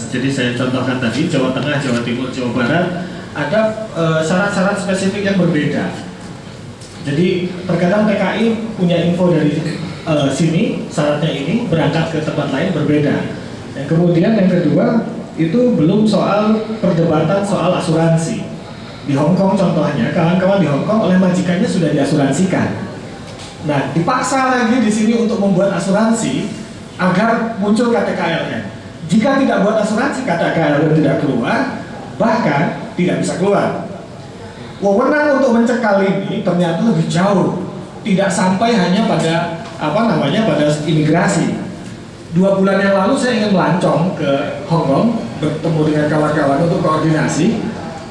Jadi saya contohkan tadi Jawa Tengah, Jawa Timur, Jawa Barat ada syarat-syarat spesifik yang berbeda. Jadi terkadang TKI punya info dari sini, syaratnya ini berangkat ke tempat lain berbeda. Dan kemudian yang kedua itu belum soal perdebatan soal asuransi. Di Hong Kong contohnya, kawan-kawan di Hong Kong oleh majikannya sudah diasuransikan. Nah, dipaksa lagi di sini untuk membuat asuransi agar muncul KTKLN. Jika tidak buat asuransi, KTKLN tidak keluar, bahkan tidak bisa keluar. Wewenang untuk mencekal ini ternyata lebih jauh, tidak sampai hanya pada pada imigrasi. 2 bulan yang lalu saya ingin melancong ke Hong Kong, bertemu dengan kawan-kawan untuk koordinasi.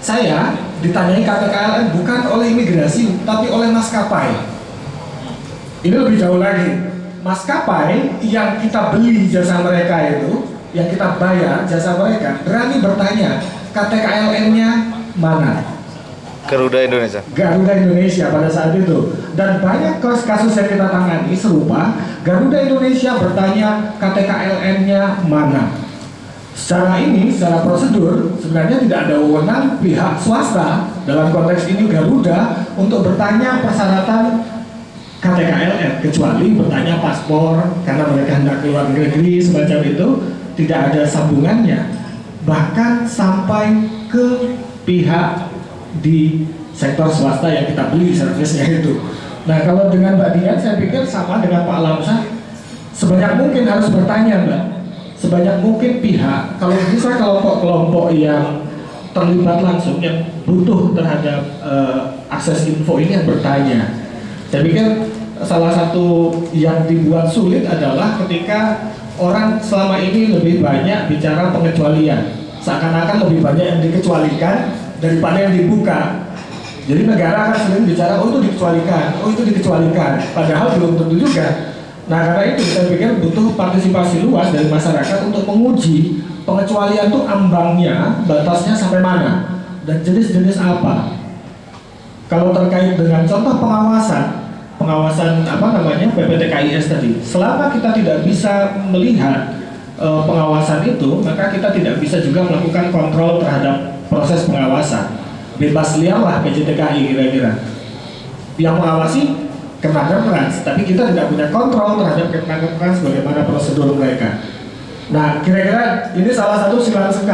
Saya ditanyai KTKLN bukan oleh imigrasi, tapi oleh maskapai. Ini lebih jauh lagi. Maskapai yang kita beli jasa mereka itu, yang kita bayar jasa mereka, berani bertanya KTKLN-nya mana? Garuda Indonesia. Garuda Indonesia pada saat itu. Dan banyak kasus yang kita tangani serupa, Garuda Indonesia bertanya KTKLN-nya mana. Secara prosedur sebenarnya tidak ada wewenang pihak swasta dalam konteks ini Garuda untuk bertanya persyaratan KTKLN, kecuali bertanya paspor karena mereka hendak keluar negeri semacam itu, tidak ada sambungannya. Bahkan sampai ke pihak di sektor swasta yang kita beli servisnya itu. Nah, kalau dengan Mbak Dian saya pikir sama dengan Pak Lamsah, sebanyak mungkin harus bertanya, Mbak. Sebanyak mungkin pihak, kalau bisa kelompok-kelompok yang terlibat langsung, yang butuh terhadap akses info ini yang bertanya. Saya pikir salah satu yang dibuat sulit adalah ketika orang selama ini lebih banyak bicara pengecualian. Seakan-akan lebih banyak yang dikecualikan daripada yang dibuka. Jadi negara akan sering bicara, oh itu dikecualikan, oh itu dikecualikan. Padahal belum tentu juga. Nah, karena itu saya pikir butuh partisipasi luas dari masyarakat untuk menguji pengecualian itu ambangnya, batasnya sampai mana, dan jenis-jenis apa. Kalau terkait dengan contoh pengawasan PPTKIS tadi, selama kita tidak bisa melihat pengawasan itu, maka kita tidak bisa juga melakukan kontrol terhadap proses pengawasan. Bebas liarlah PJTKI kira-kira. Yang mengawasi Kementerian, tapi kita tidak punya kontrol terhadap Kementerian bagaimana prosedur mereka. Nah, kira-kira ini salah satu silang